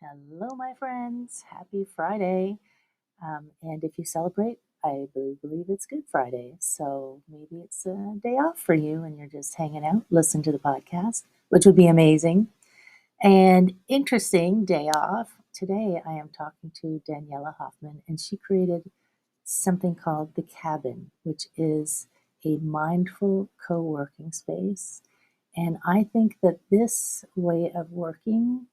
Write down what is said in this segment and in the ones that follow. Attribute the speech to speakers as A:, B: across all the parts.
A: Hello, my friends. Happy Friday. And if you celebrate, I believe it's Good Friday. So maybe it's a day off for you and you're just hanging out, listening to the podcast, which would be amazing. And interesting day off. Today I am talking to Daniela Hofmann, and she created something called The Cabin, which is a mindful co working space. And I think that this way of working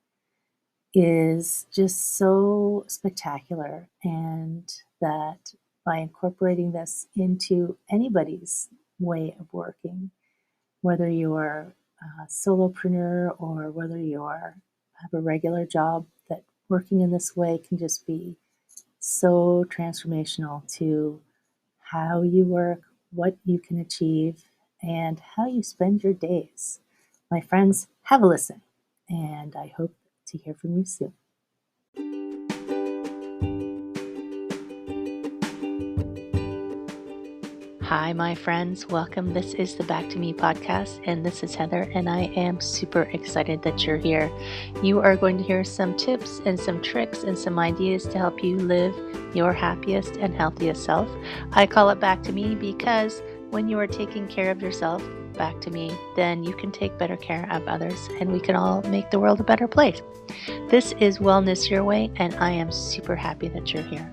A: is just so spectacular, and that by incorporating this into anybody's way of working, whether you're a solopreneur or whether you're have a regular job, that working in this way can just be so transformational to how you work, what you can achieve, and how you spend your days. My friends, have a listen, and I hope to hear from you soon. Hi, my friends. Welcome. This is the Back to Me podcast, and this is Heather, and I am super excited that you're here. You are going to hear some tips and some tricks and some ideas to help you live your happiest and healthiest self. I call it Back to Me because when you are taking care of yourself, back to me, then you can take better care of others, and we can all make the world a better place. This is Wellness Your Way, and I am super happy that you're here.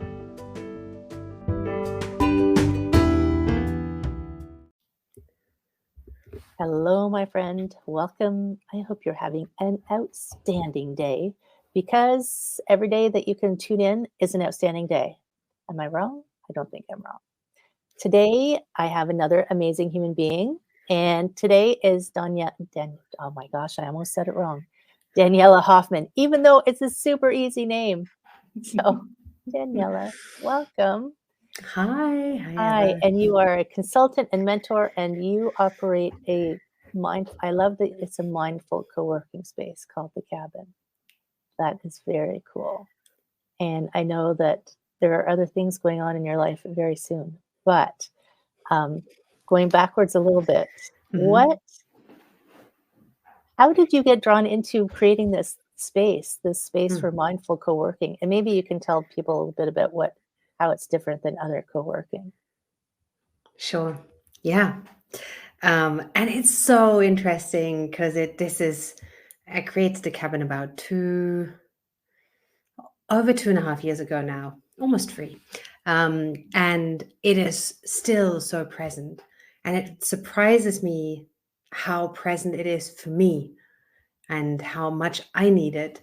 A: Hello, my friend. Welcome. I hope you're having an outstanding day, because every day that you can tune in is an outstanding day. Am I wrong? I don't think I'm wrong. Today, I have another amazing human being, and today is oh my gosh, I almost said it wrong. Daniela Hofmann, even though it's a super easy name. So, Daniela, welcome.
B: Hi.
A: Hi, and you are a consultant and mentor, and you operate I love that it's a mindful co-working space called The Cabin. That is very cool. And I know that there are other things going on in your life very soon, but going backwards a little bit, how did you get drawn into creating this space for mindful co-working? And maybe you can tell people a little bit about how it's different than other co-working.
B: Sure. Yeah. And it's so interesting because I created The Cabin about over 2.5 years ago now, almost 3. And it is still so present. And it surprises me how present it is for me and how much I need it.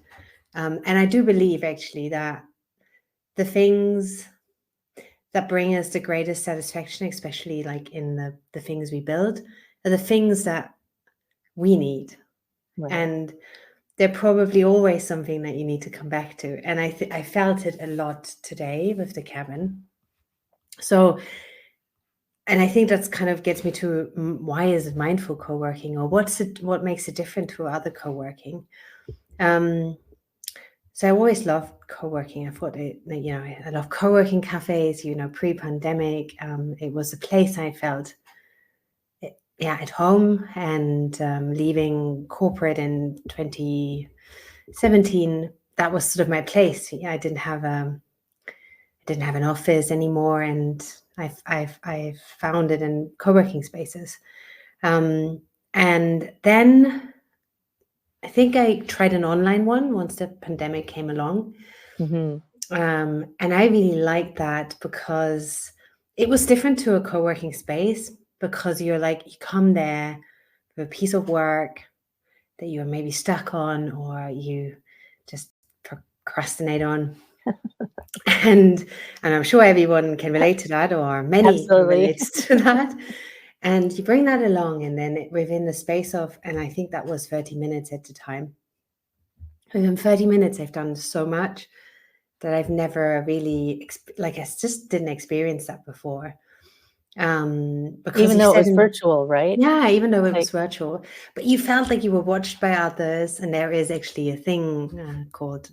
B: And I do believe actually that the things that bring us the greatest satisfaction, especially like in the things we build, are the things that we need.
A: Right.
B: And they're probably always something that you need to come back to. And I felt it a lot today with The Cabin. So, and I think that's kind of gets me to why is it mindful co-working, or what makes it different to other co-working? So I always loved co-working. I thought I love co-working cafes, pre-pandemic. It was a place I felt at home, and leaving corporate in 2017, that was sort of my place. I didn't have an office anymore, and I've found it in co-working spaces. And then I think I tried an online one once the pandemic came along.
A: Mm-hmm.
B: And I really liked that because it was different to a co-working space, because you come there with a piece of work that you're maybe stuck on, or you just procrastinate on. and I'm sure everyone can relate to that, or many can relate to that. And you bring that along, and then within the space of, and I think that was 30 minutes at the time. Within 30 minutes, I've done so much that I've never really, I just didn't experience that before. Because
A: even though it was virtual, right?
B: Yeah, even though it was virtual, but you felt like you were watched by others. And there is actually a thing called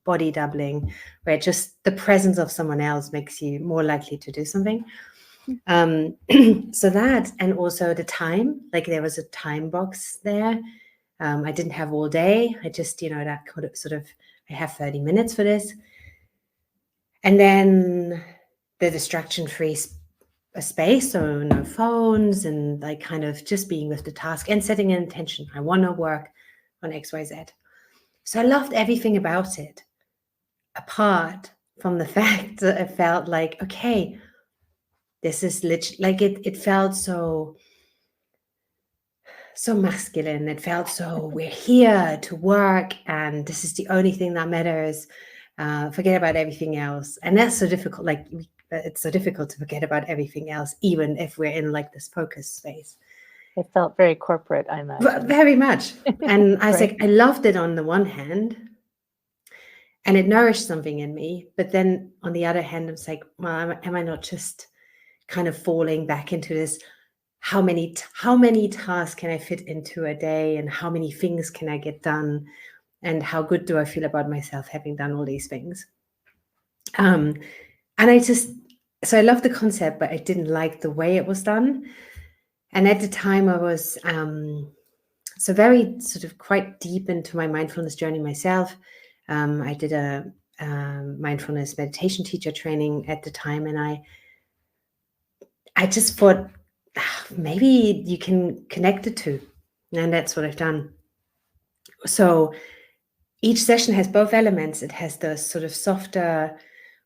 B: body doubling, where just the presence of someone else makes you more likely to do something. So that, and also the time, there was a time box there. I didn't have all day. I just, that could have sort of, I have 30 minutes for this. And then the distraction-free space, so no phones, and like kind of just being with the task and setting an intention. I want to work on XYZ. So I loved everything about it, apart from the fact that it felt like, okay, this is like it felt so masculine. It felt so, we're here to work and this is the only thing that matters. Forget about everything else. And that's so difficult. Like, it's so difficult to forget about everything else, even if we're in like this focus space.
A: It felt very corporate, I imagine.
B: Very much. And I was
A: Right.
B: like, I loved it on the one hand, and it nourished something in me. But then on the other hand, I was like, well, am I not just kind of falling back into this? How many tasks can I fit into a day, and how many things can I get done, and how good do I feel about myself having done all these things? And so I love the concept, but I didn't like the way it was done. And at the time I was so very sort of quite deep into my mindfulness journey myself. I did a mindfulness meditation teacher training at the time, and I just thought, maybe you can connect the two. And that's what I've done. So each session has both elements. It has the sort of softer,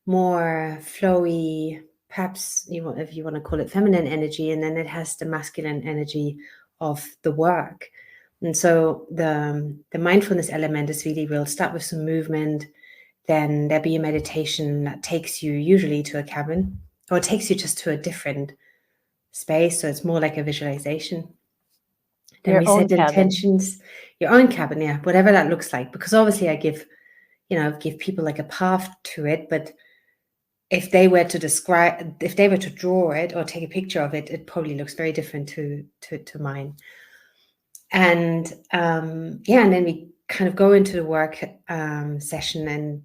B: more flowy, perhaps if you want to call it feminine energy, and then it has the masculine energy of the work. And so the mindfulness element is really, we'll start with some movement, then there'll be a meditation that takes you usually to a cabin, or it takes you just to a different space. So it's more like a visualization. Then we set intentions, your own cabin, yeah, whatever that looks like. Because obviously I give people like a path to it, but if they were to draw it or take a picture of it, it probably looks very different to mine. And and then we kind of go into the work session, and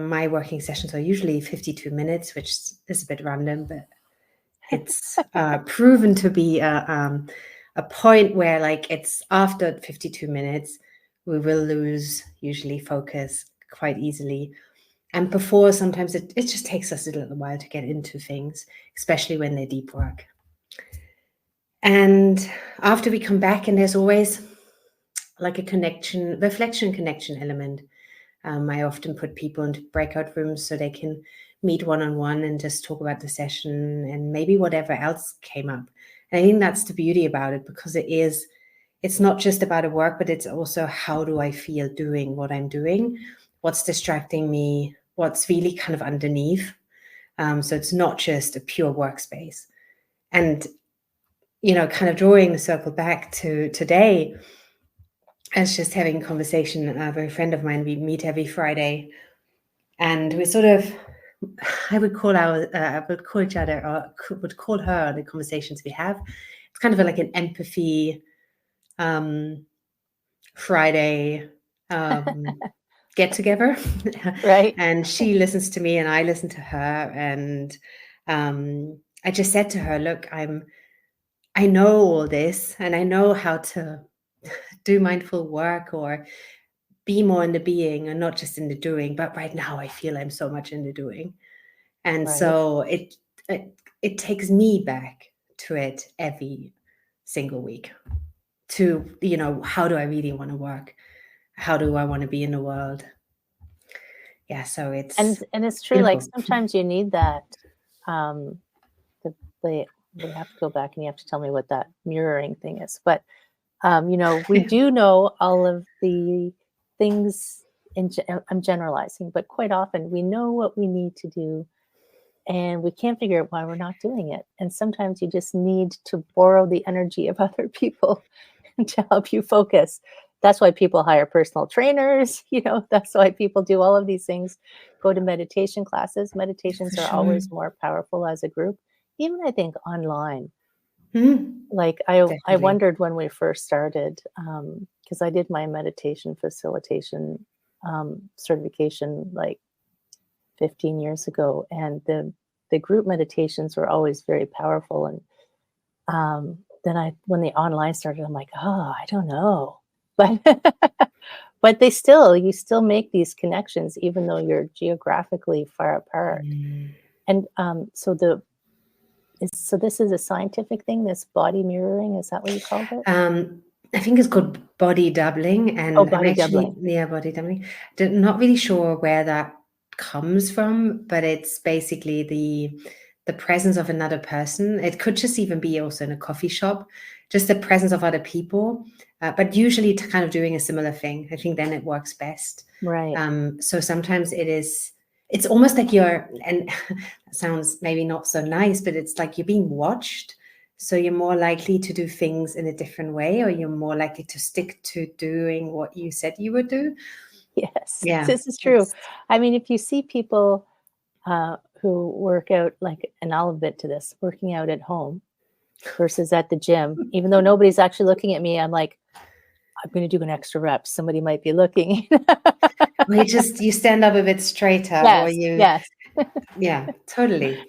B: my working sessions are usually 52 minutes, which is a bit random, but it's proven to be a point where, like, it's after 52 minutes, we will lose usually focus quite easily. And before, sometimes it just takes us a little while to get into things, especially when they're deep work. And after we come back, and there's always like a reflection connection element. I often put people into breakout rooms so they can meet one-on-one and just talk about the session and maybe whatever else came up. And I think that's the beauty about it, because it's not just about a work, but it's also, how do I feel doing what I'm doing? What's distracting me? What's really kind of underneath? So it's not just a pure workspace. And, kind of drawing the circle back to today, I was just having a conversation with a friend of mine. We meet every Friday, and we sort of, I would call each other, or would call her, the conversations we have. It's kind of like an empathy Friday get together.
A: Right.
B: And she listens to me and I listen to her. And I just said to her, look, I know all this, and I know how to do mindful work or be more in the being and not just in the doing. But right now I feel I'm so much in the doing. And so it takes me back to it every single week, to, how do I really want to work? How do I want to be in the world? Yeah, so it's
A: and it's true.
B: beautiful.
A: Like, sometimes you need that. We have to go back, and you have to tell me what that mirroring thing is. But we do know all of the things. I'm generalizing, but quite often we know what we need to do, and we can't figure out why we're not doing it. And sometimes you just need to borrow the energy of other people to help you focus. That's why people hire personal trainers. That's why people do all of these things, go to meditation classes. Meditations are always more powerful as a group, even I think online. Like, I wondered when we first started, because I did my meditation facilitation certification like 15 years ago, and the group meditations were always very powerful. And then when the online started, I'm like, oh, I don't know. but but you still make these connections even though you're geographically far apart. And so this is a scientific thing, this body mirroring, is that what you called it?
B: I think it's called body doubling, and
A: Oh,
B: I'm
A: body
B: actually
A: doubling.
B: body doubling. Not really sure where that comes from, but it's basically the presence of another person. It could just even be also in a coffee shop, just the presence of other people, but usually to kind of doing a similar thing. I think then it works best.
A: Right.
B: So sometimes it's almost like and that sounds maybe not so nice, but it's like you're being watched. So you're more likely to do things in a different way, or you're more likely to stick to doing what you said you would do.
A: Yes,
B: Yeah.
A: this is true. I mean, if you see people who work out, like, and I'll admit to this, working out at home versus at the gym, even though nobody's actually looking at me, I'm like, I'm going to do an extra rep. Somebody might be looking.
B: Well, you stand up a bit straighter, or
A: Yes, yes.
B: yeah, totally.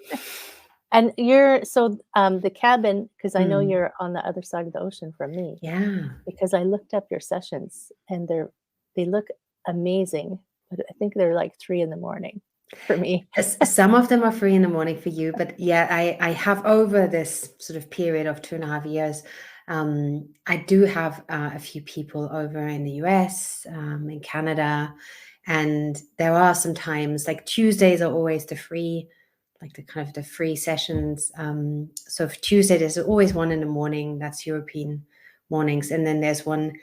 A: And the cabin, because I know
B: Mm.
A: you're on the other side of the ocean from me,
B: Yeah.
A: because I looked up your sessions and they look amazing, but I think they're like 3 in the morning for me.
B: Some of them are free in the morning for you, but yeah, I have over this sort of period of 2.5 years, I do have a few people over in the US, in Canada, and there are some times like Tuesdays are always the free, like the kind of the free sessions. So for Tuesday, there's always one in the morning, that's European mornings, and then there's one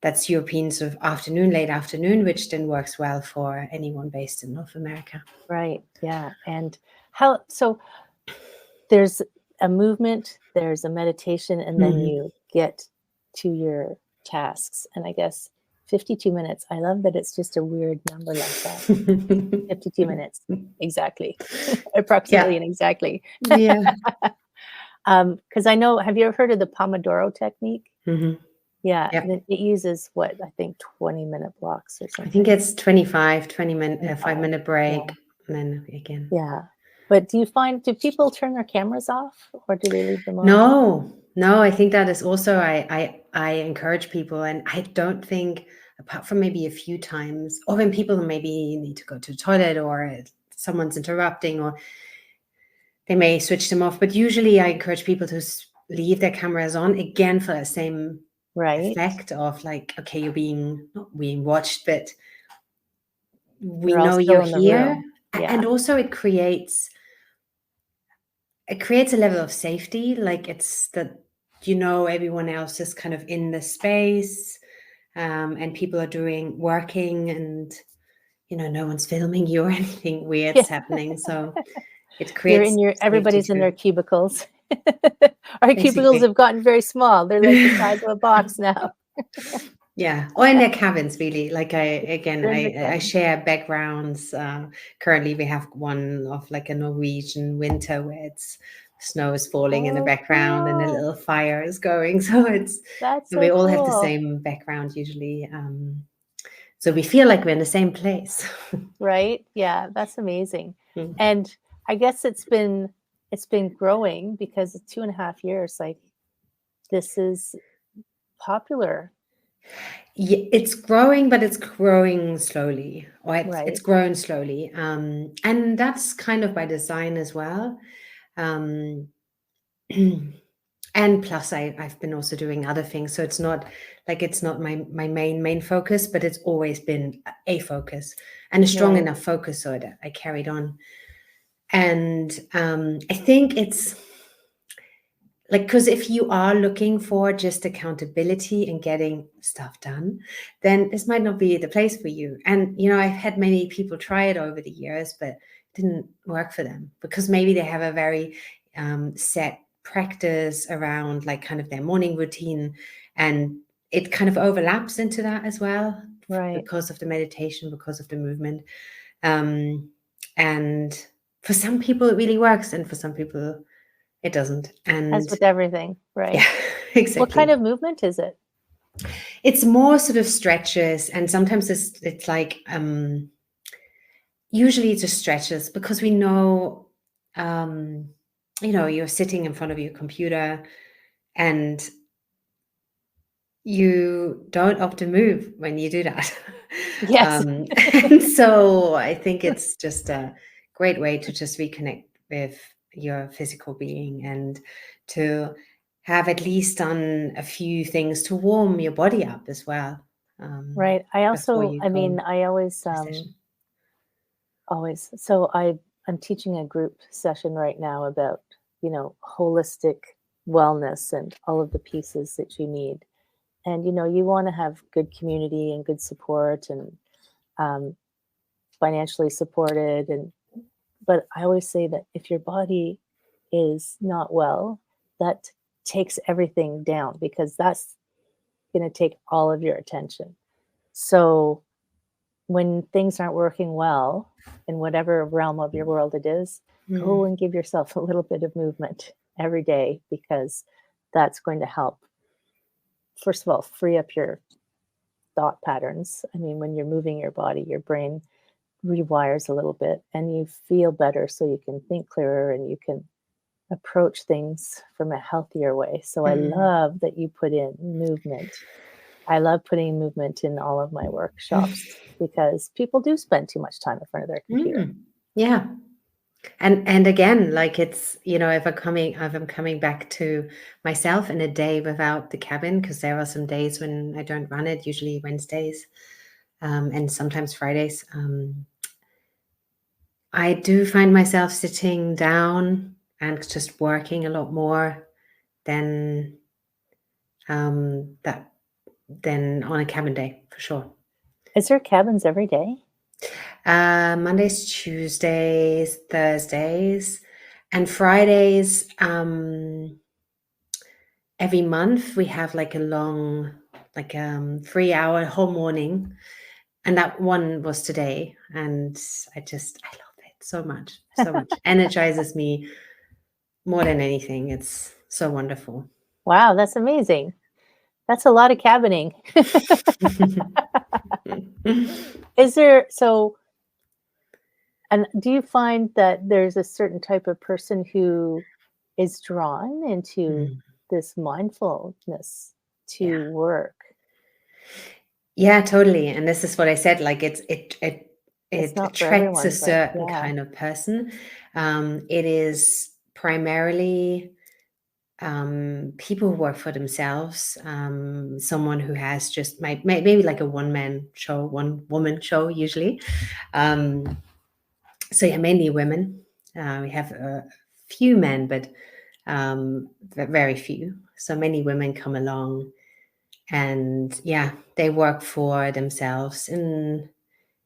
B: that's European sort of afternoon, late afternoon, which then works well for anyone based in North America.
A: Right. Yeah. And so there's a movement, there's a meditation, and then you get to your tasks. And I guess 52 minutes. I love that it's just a weird number like that. 52 minutes. Exactly. Approximately
B: Yeah.
A: and exactly.
B: Yeah.
A: Because I know, have you ever heard of the Pomodoro technique?
B: Mm-hmm.
A: Yeah.
B: Yeah.
A: It uses what, I think 20-minute blocks or
B: I think
A: something.
B: it's 25, 20 minute,
A: 25.
B: 5-minute
A: Yeah.
B: break, and then again.
A: Yeah. But do people turn their cameras off or do they leave them on?
B: No, I think that is also, I encourage people, and I don't think, apart from maybe a few times, or when people maybe need to go to the toilet or someone's interrupting, or they may switch them off, but usually I encourage people to leave their cameras on again for the same
A: Right.
B: effect of like, okay, you're not being watched, but we
A: You're all
B: know you're
A: still in the
B: here.
A: room. Yeah.
B: And also it creates a level of safety, like it's that everyone else is kind of in the space, and people are working, and no one's filming you or anything weird's
A: Yeah.
B: happening, so it creates safety
A: Everybody's in their
B: too,
A: cubicles. Our cubicles
B: basically.
A: have gotten very small. They're like the size of a box now.
B: Yeah, or in their cabins, really. Like
A: They're in their
B: I
A: cabin.
B: share backgrounds. Currently, we have one of like a Norwegian winter where snow is falling in the
A: Oh,
B: background and a
A: cool.
B: little fire is going. So
A: That's
B: we
A: so
B: all have the
A: cool.
B: same background usually. So we feel like we're in the same place.
A: Right? Yeah, that's amazing.
B: Mm.
A: And I guess it's been growing because 2.5 years, like, this is popular.
B: Yeah, it's growing, but it's growing slowly, or it's
A: Right.
B: grown slowly, and that's kind of by design as well. Um, and plus I've been also doing other things, so it's not my main focus, but it's always been a focus, and a strong
A: Right.
B: enough focus so that I carried on. And I think it's like, because if you are looking for just accountability and getting stuff done, then this might not be the place for you. And I've had many people try it over the years, but it didn't work for them, because maybe they have a very set practice around like kind of their morning routine, and it kind of overlaps into that as well,
A: Right.
B: because of the meditation, because of the movement. And for some people it really works, and for some people it doesn't.
A: As
B: And
A: with everything, right?
B: yeah,
A: What kind
B: exactly.
A: of movement is it?
B: It's more sort of stretches, and sometimes it's like usually it's just stretches, because we know you're sitting in front of your computer, and you don't often move when you do that.
A: Yes.
B: And so I think it's just a great way to just reconnect with your physical being and to have at least done a few things to warm your body up as well,
A: Right.
B: before you
A: I mean,
B: go
A: I always,
B: to a session.
A: so I'm teaching a group session right now about, holistic wellness and all of the pieces that you need. And, you want to have good community and good support and um, financially supported. But I always say that if your body is not well, that takes everything down because that's going to take all of your attention. So when things aren't working well in whatever realm of your world it is, go
B: Mm,
A: and give yourself a little bit of movement every day because that's going to help. First of all, free up your thought patterns. I mean, when you're moving your body, your brain rewires a little bit and you feel better so you can think clearer and you can approach things from a healthier way. So I
B: mm,
A: love that you put in movement. I love putting movement in all of my workshops because people do spend too much time in front of their computer.
B: mm. Yeah. And again, like it's, if I'm coming back to myself in a day without the cabin, because there are some days when I don't run it, usually Wednesdays, and sometimes Fridays. I do find myself sitting down and just working a lot more than that than on a cabin day for sure.
A: Is there cabins every day?
B: Mondays, Tuesdays, Thursdays, and Fridays. Every month we have like a long, like 3 hour whole morning, and that one was today, and I love it so much, so much. Energizes me more than anything. It's so wonderful.
A: Wow, that's amazing. That's a lot of cabining. Is there so and do you find that there's a certain type of person who is drawn into
B: Mm,
A: this mindfulness to
B: yeah.
A: work?
B: Yeah, totally. And this is what I said, like
A: It's
B: it
A: not for
B: attracts a
A: everyone, but
B: certain
A: yeah.
B: kind of person. It is primarily people who work for themselves, someone who has just maybe like a one man show, one woman show usually. Um, so yeah, mainly women. We have a few men, but very few. So many women come along, and yeah, they work for themselves, and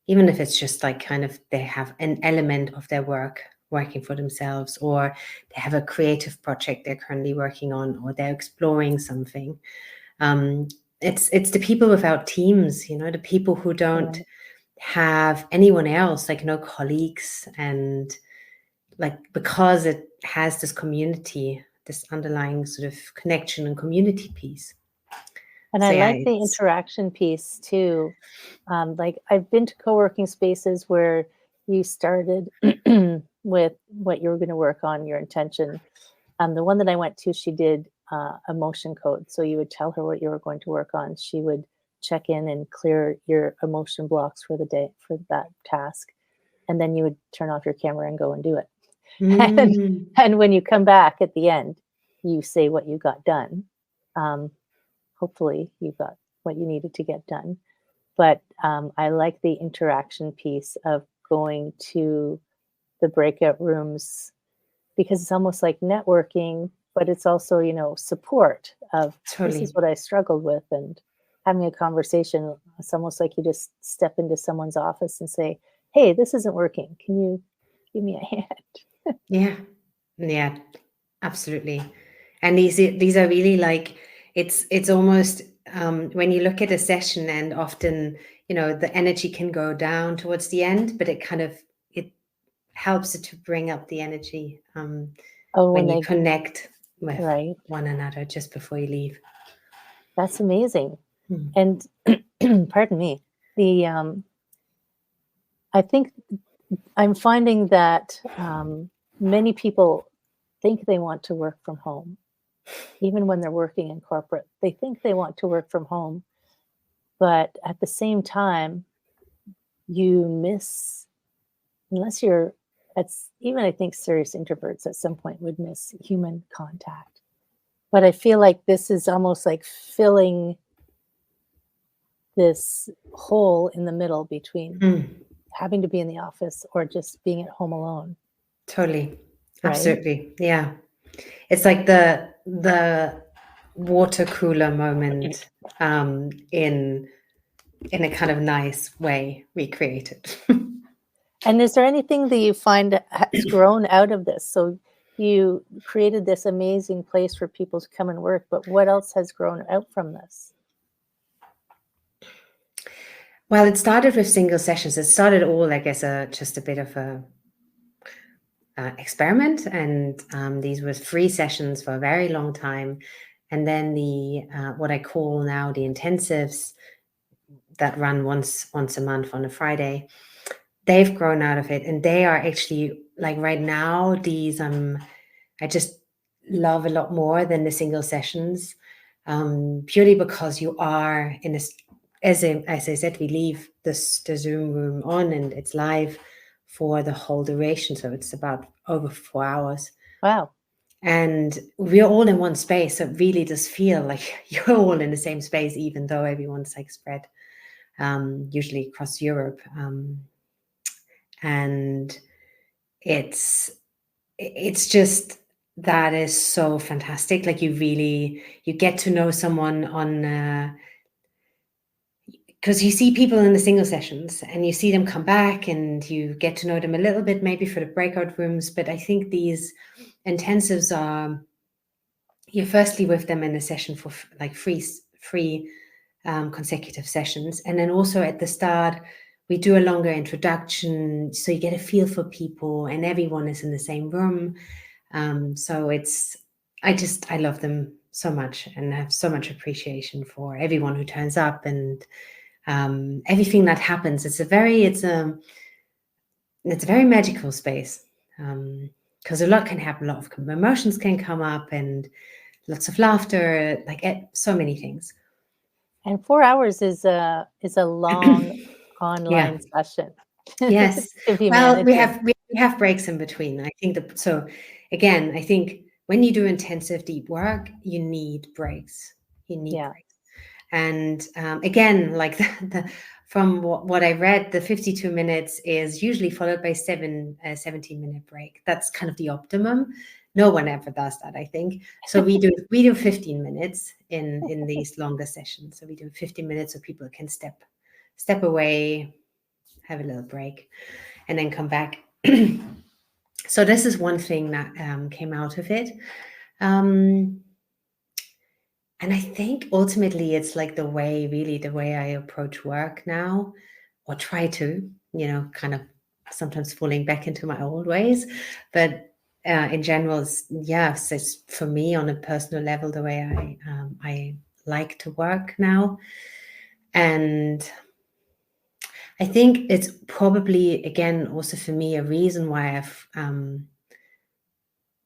B: even if it's just like kind of they have an element of their work working for themselves, or they have a creative project they're currently working on, or they're exploring something. um, it's the people without teams, the people who don't
A: Right.
B: have anyone else, like no colleagues, and like because it has this community, this underlying sort of connection and community piece.
A: And I
B: So yeah,
A: like the
B: it's
A: interaction piece too. Like I've been to co-working spaces where you started with what you were going to work on, your intention. The one that I went to, she did emotion code. So you would tell her what you were going to work on. She would check in and clear your emotion blocks for the day for that task. And then you would turn off your camera and go and do it. And
B: mm,
A: and when you come back at the end, you say what you got done. Um, Hopefully you got what you needed to get done. But I like the interaction piece of going to the breakout rooms because it's almost like networking, but it's also, support of this is
B: totally.
A: what I struggled with and having a conversation. It's almost like you just step into someone's office and say, hey, this isn't working. Can you give me a hand?
B: Yeah, yeah, absolutely. And these are really like it's almost when you look at a session, and often the energy can go down towards the end, but it helps it to bring up the energy
A: Oh, when
B: when you
A: they,
B: connect with
A: right.
B: one another just before you leave.
A: That's amazing.
B: Hmm.
A: And pardon me, the, I think I'm finding that many people think they want to work from home. even when they're working in corporate. They think they want to work from home, but at the same time, you miss, unless you're, that's even I think serious introverts at some point would miss human contact. But I feel like this is almost like filling this hole in the middle between having to be in the office or just being at home alone.
B: Totally.
A: Right?
B: Absolutely. Yeah. It's like the water cooler moment in a kind of nice way recreated.
A: And is there anything that you find has grown out of this? So you created this amazing place for people to come and work, but what else has grown out from this?
B: Well, it started with single sessions. It started all, I guess, just a bit of a experiment, and these were free sessions for a very long time. And then the what I call now the intensives that run once a month on a Friday, they've grown out of it, and they are actually, like, right now, these I just love a lot more than the single sessions, purely because you are in this, as I said, we leave the Zoom room on and it's live for the whole duration, so it's about over 4 hours.
A: Wow.
B: And we're all in one space, so it really does feel like you're all in the same space, even though everyone's like spread usually across Europe. And it's just, that is so fantastic. Like, you get to know someone on because you see people in the single sessions and you see them come back and you get to know them a little bit, maybe for the breakout rooms. But I think these intensives are, you're firstly with them in a session for like free consecutive sessions, and then also at the start we do a longer introduction, so you get a feel for people and everyone is in the same room. So I love them so much and have so much appreciation for everyone who turns up and everything that happens. It's a very magical space, because a lot can happen, a lot of emotions can come up and lots of laughter, like so many things.
A: And 4 hours is a long online session.
B: Yes.
A: To be
B: Well, we
A: managing.
B: have breaks in between. I think so again, I think when you do intensive deep work, you need breaks. You need
A: Yeah.
B: breaks. And again, like from what I read, the 52 minutes is usually followed by a 17-minute break. That's kind of the optimum. No one ever does that, I think. So we do 15 minutes in these longer sessions. So we do 15 minutes so people can step away, have a little break, and then come back. So this is one thing that came out of it. And I think ultimately it's like the way I approach work now, or try to, kind of sometimes falling back into my old ways. But in general, it's for me on a personal level, the way I like to work now. And I think it's probably, again, also for me, a reason why I've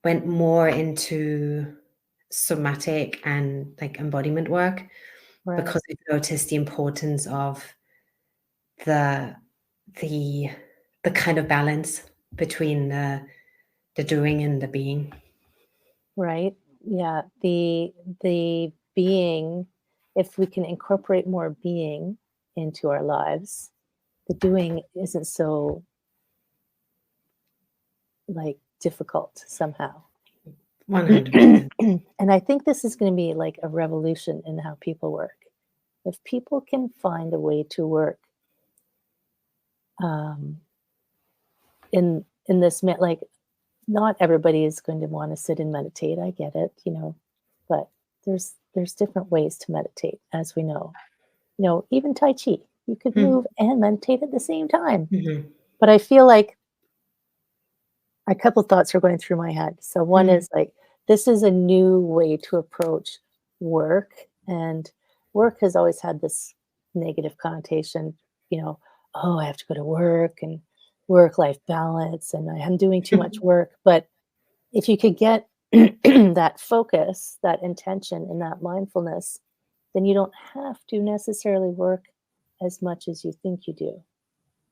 B: went more into somatic and like embodiment work,
A: Right.
B: because I've noticed the importance of the kind of balance between the doing and the being.
A: Right. Yeah. The being, if we can incorporate more being into our lives, the doing isn't so like difficult somehow.
B: 100%.
A: And I think this is going to be like a revolution in how people work. If people can find a way to work in this, like, not everybody is going to want to sit and meditate. I get it, but there's different ways to meditate, as we know. Even Tai Chi, you could move and meditate at the same time.
B: Mm-hmm.
A: But I feel like a couple thoughts are going through my head. So one is like, this is a new way to approach work, and work has always had this negative connotation, oh, I have to go to work and work-life balance, and I'm doing too much work. But if you could get that focus, that intention, and that mindfulness, then you don't have to necessarily work as much as you think you do.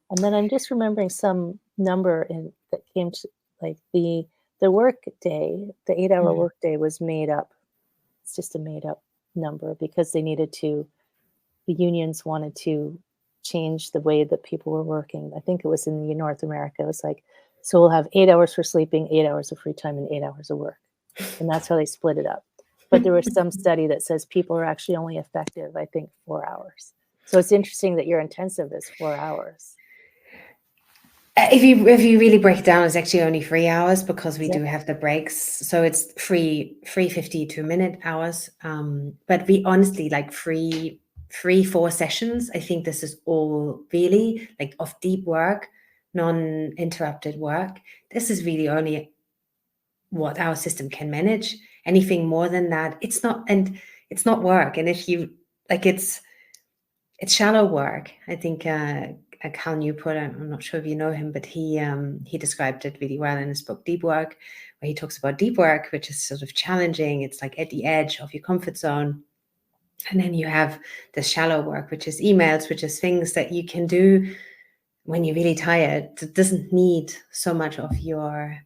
A: And then I'm just remembering some number that came to like the work day, the 8-hour
B: Mhm.
A: work day was made up. It's just a made up number because the unions wanted to change the way that people were working. I think it was in North America. It was like, so we'll have 8 hours for sleeping, 8 hours of free time, and 8 hours of work. And that's how they split it up. But there was some study that says people are actually only effective, I think, 4 hours. So it's interesting that your intensive is 4 hours.
B: If you really break it down, it's actually only 3 hours because we
A: Is it?
B: do have the breaks. So it's three 52-minute hours. But we honestly like three 4 sessions. I think this is all really like of deep work, non-interrupted work. This is really only what our system can manage. Anything more than that, it's not work. And if you like, it's shallow work. I think Cal Newport, I'm not sure if you know him, but he described it really well in his book Deep Work, where he talks about deep work, which is sort of challenging. It's like at the edge of your comfort zone. And then you have the shallow work, which is emails, which is things that you can do when you're really tired. It doesn't need so much of your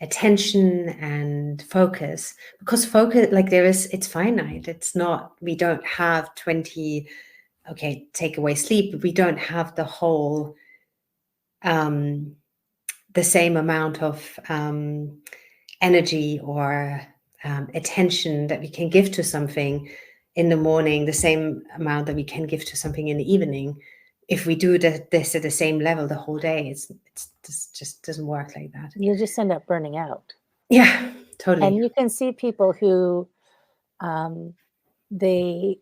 B: attention and focus, because focus, like it's finite. It's not, we don't have 20, okay, take away sleep, but we don't have the whole the same amount of energy or attention that we can give to something in the morning, the same amount that we can give to something in the evening. If we do this at the same level the whole day, it just doesn't work like that.
A: You'll just end up burning out.
B: Yeah, totally.
A: And you can see people who they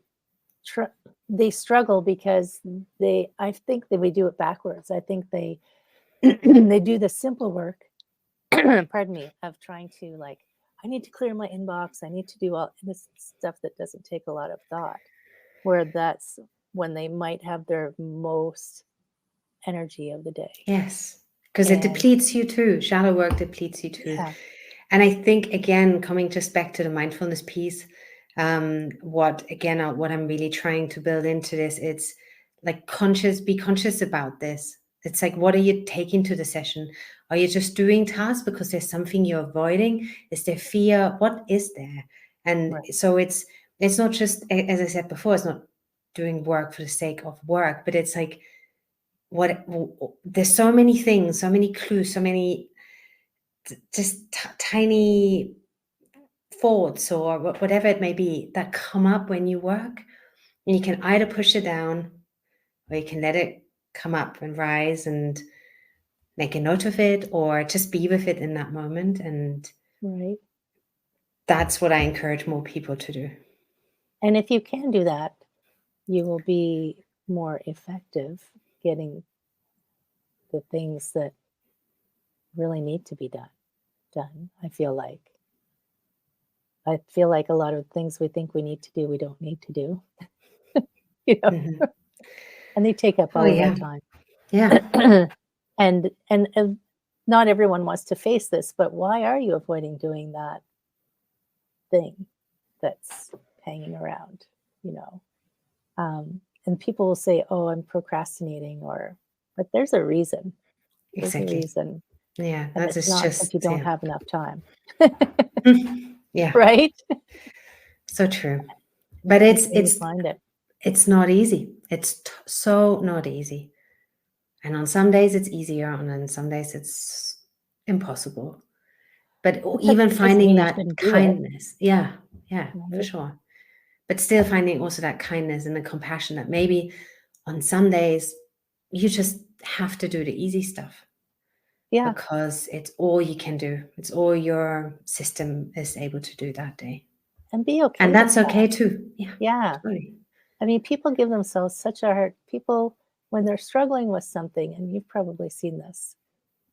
A: they struggle because I think that we do it backwards. I think they they do the simple work, pardon me, of trying to like, I need to clear my inbox. I need to do all this stuff that doesn't take a lot of thought, where that's when they might have their most energy of the day.
B: Yes, because it
A: And
B: depletes you too. Shallow work depletes you too.
A: yeah,
B: And I think, again, coming just back to the mindfulness piece, what I'm really trying to build into this, it's like be conscious about this. It's like, what are you taking to the session? Are you just doing tasks because there's something you're avoiding? Is there fear? What is there? And
A: right,
B: so it's not just, as I said before, it's not doing work for the sake of work, but it's like, there's so many things, so many clues, so many just tiny thoughts or whatever it may be that come up when you work, and you can either push it down or you can let it come up and rise and make a note of it or just be with it in that moment. And
A: right.
B: that's what I encourage more people to do.
A: And if you can do that, you will be more effective getting the things that really need to be done. I feel like a lot of things we think we need to do, we don't need to do, you know,
B: Mhm.
A: and they take up
B: Oh
A: all of our
B: yeah,
A: time.
B: yeah,
A: And not everyone wants to face this, but why are you avoiding doing that thing that's hanging around, you know? And people will say, "Oh, I'm procrastinating," but there's a reason. There's a
B: exactly.
A: reason,
B: Yeah,
A: and
B: that
A: it's
B: is
A: not because you
B: just,
A: don't
B: yeah.
A: have enough time.
B: Yeah,
A: Right?
B: so true. But
A: Until you find it.
B: it's not easy. It's so not easy. And on some days it's easier, and on some days it's impossible. But
A: But that
B: even
A: doesn't
B: finding
A: mean you
B: that
A: shouldn't do it,
B: kindness, yeah, yeah, for
A: right?
B: sure. But still finding also that kindness and the compassion that maybe on some days you just have to do the easy stuff
A: Yeah,
B: because it's all you can do. It's all your system is able to do that day.
A: and be okay
B: And
A: with
B: that's
A: that.
B: okay too. Yeah,
A: Yeah.
B: totally.
A: I mean, people give themselves such a hard people when they're struggling with something, and you've probably seen this,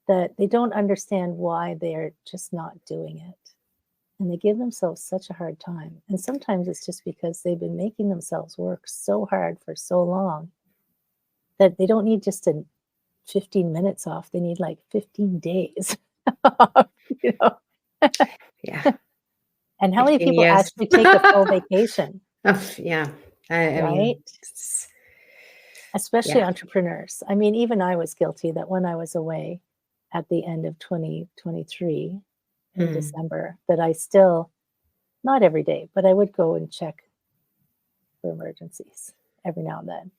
A: that they don't understand why they're just not doing it. And they give themselves such a hard time. And sometimes it's just because they've been making themselves work so hard for so long that they don't need just a 15 minutes off. They need like 15 days off, you know?
B: Yeah.
A: And how many
B: 15
A: people
B: years.
A: actually take a full vacation,
B: Yeah. I mean,
A: right? Especially
B: yeah.
A: entrepreneurs. I mean, even I was guilty that when I was away at the end of 2023 in
B: Hmm.
A: December, that I still, not every day, but I would go and check for emergencies every now and then.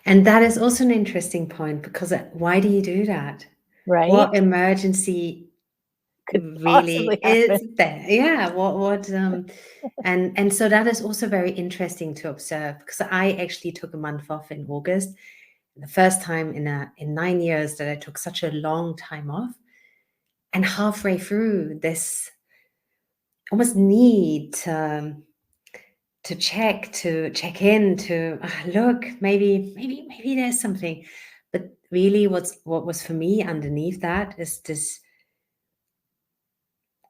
B: And that is also an interesting point, because why do you do that? What
A: Right?
B: emergency
A: Could
B: really
A: possibly happen.
B: is there? Yeah. And so that is also very interesting to observe, because I actually took a month off in August. The first time in 9 years that I took such a long time off. And halfway through, this almost need to check in, to look, maybe there's something. But really, what was for me underneath that is this: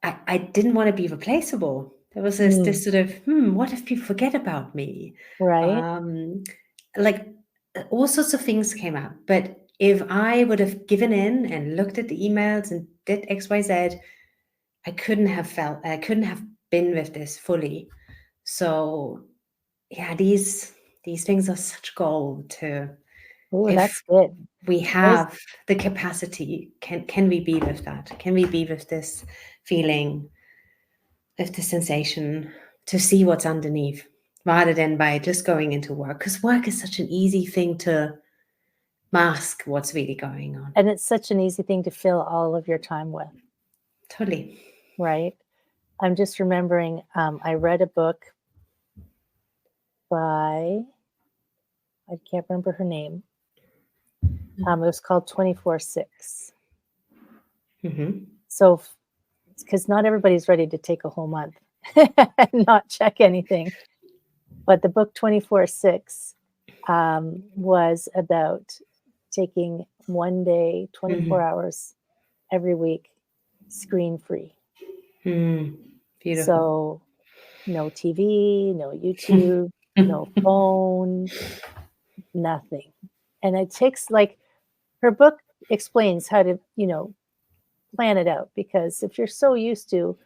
B: I didn't want to be replaceable. There was this sort of, what if people forget about me?
A: Right?
B: Um, like all sorts of things came up. But if I would have given in and looked at the emails and did XYZ, I couldn't have been with this fully. So yeah, these things are such gold to,
A: Oh, that's
B: if
A: good.
B: we
A: There's,
B: have the capacity, can we be with that? Can we be with this feeling, with the sensation, to see what's underneath, rather than by just going into work? Because work is such an easy thing to mask what's really going on.
A: and it's such an easy thing to fill all of your time with,
B: Totally.
A: right? I'm just remembering, I read a book by, I can't remember her name. It was called 24/6.
B: Mm-hmm.
A: So, because not everybody's ready to take a whole month and not check anything. But the book 24/6 was about taking one day, 24
B: Mm-hmm.
A: hours every week, screen free.
B: Beautiful.
A: So, no TV, no YouTube, no phone, nothing. And it takes, like, her book explains how to, plan it out, because if you're so used to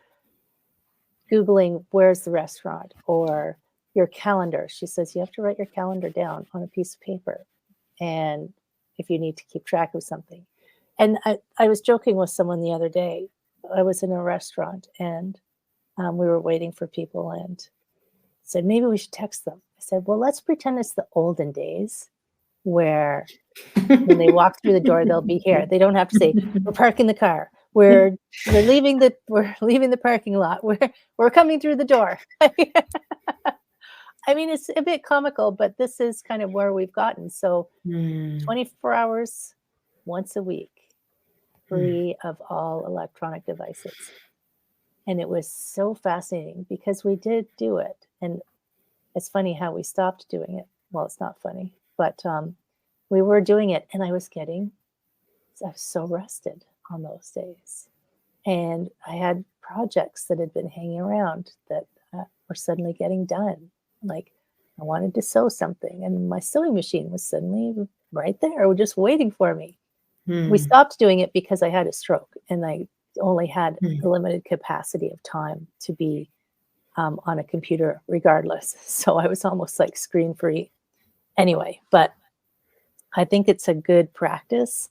A: Googling where's the restaurant or your calendar, she says you have to write your calendar down on a piece of paper. And if you need to keep track of something. And I was joking with someone the other day. I was in a restaurant and we were waiting for people and said, maybe we should text them. I said, well, let's pretend it's the olden days where when they walk through the door, they'll be here. They don't have to say, we're parking the car. We're leaving the parking lot. We're coming through the door. I mean, it's a bit comical, but this is kind of where we've gotten. So 24 hours once a week, free of all electronic devices. And it was so fascinating because we did do it. And it's funny how we stopped doing it. Well, it's not funny, but we were doing it and I was so rested on those days. And I had projects that had been hanging around that were suddenly getting done. Like I wanted to sew something and my sewing machine was suddenly right there, just waiting for me. We stopped doing it because I had a stroke and I only had a limited capacity of time to be on a computer regardless. So I was almost like screen free anyway, but I think it's a good practice.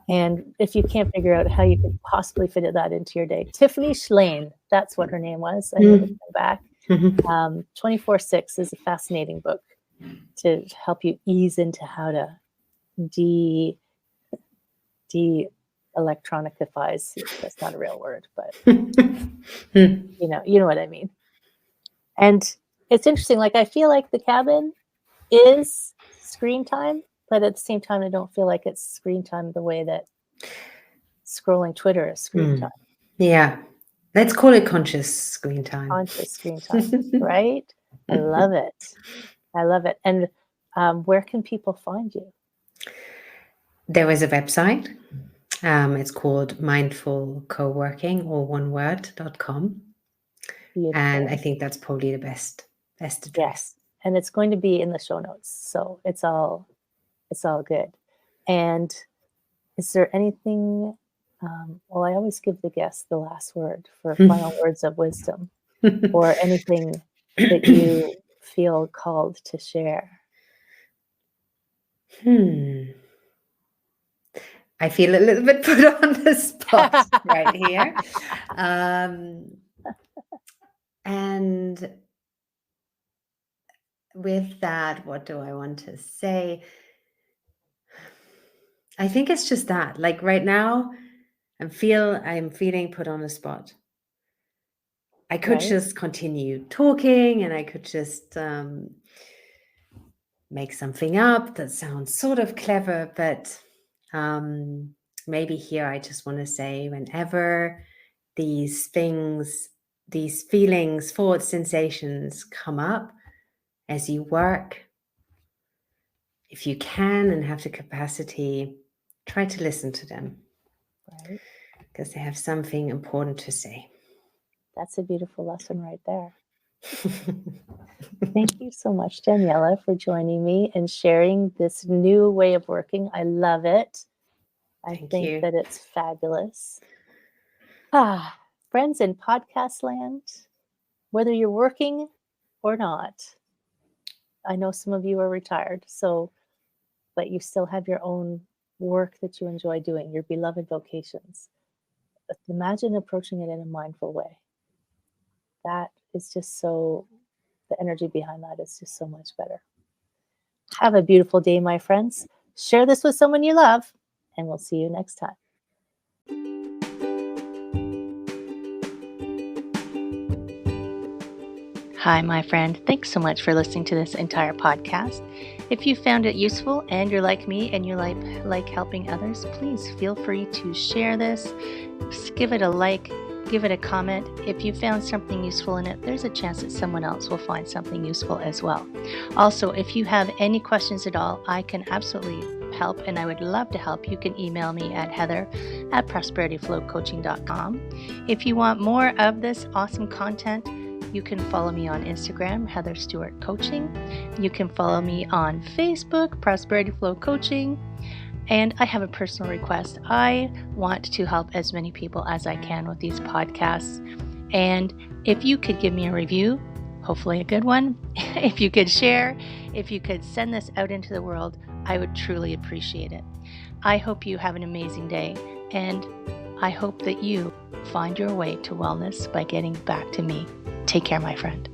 A: And if you can't figure out how you could possibly fit that into your day, Tiffany Schlane, that's what her name was. I need to come back. 24/6 is a fascinating book to help you ease into how to de electronicize. That's not a real word, but you know what I mean. And it's interesting. Like I feel like the cabin is screen time, but at the same time, I don't feel like it's screen time the way that scrolling Twitter is screen time.
B: Yeah. Let's call it conscious screen time.
A: Conscious screen time, right? I love it. I love it. And where can people find you?
B: There is a website. It's called Mindful Coworking, or one word.com. And I
A: Beautiful.
B: think that's probably the best address.
A: Yes. And it's going to be in the show notes. So it's all good. And is there anything Well, I always give the guest the last word for final words of wisdom or anything that you feel called to share.
B: I feel a little bit put on the spot right here. And with that, what do I want to say? I think it's just that, like right now, I'm feeling put on the spot. I could
A: Right?
B: just continue talking and I could just make something up that sounds sort of clever, but maybe here I just want to say, whenever these things, these feelings, thoughts, sensations come up as you work, if you can and have the capacity, try to listen to them.
A: Right.
B: Because they have something important to say.
A: That's a beautiful lesson right there. Thank you so much, Daniela, for joining me and sharing this new way of working. I love it. I
B: Thank
A: think
B: you.
A: that it's fabulous. Friends in podcast land, whether you're working or not, I know some of you are retired, but you still have your own work that you enjoy doing, your beloved vocations. But imagine approaching it in a mindful way. That is just so, the energy behind that is just so much better. Have a beautiful day, my friends. Share this with someone you love, and we'll see you next time. Hi, my friend. Thanks so much for listening to this entire podcast. If you found it useful and you're like me and you like helping others, please feel free to share this. Give it a like, give it a comment. If you found something useful in it, there's a chance that someone else will find something useful as well. Also, if you have any questions at all, I can absolutely help, and I would love to help. You can email me at heather@prosperityflowcoaching.com. If you want more of this awesome content, you can follow me on Instagram, Heather Stewart Coaching. You can follow me on Facebook, Prosperity Flow Coaching. And I have a personal request. I want to help as many people as I can with these podcasts. And if you could give me a review, hopefully a good one, if you could share, if you could send this out into the world, I would truly appreciate it. I hope you have an amazing day, and I hope that you find your way to wellness by getting back to me. Take care, my friend.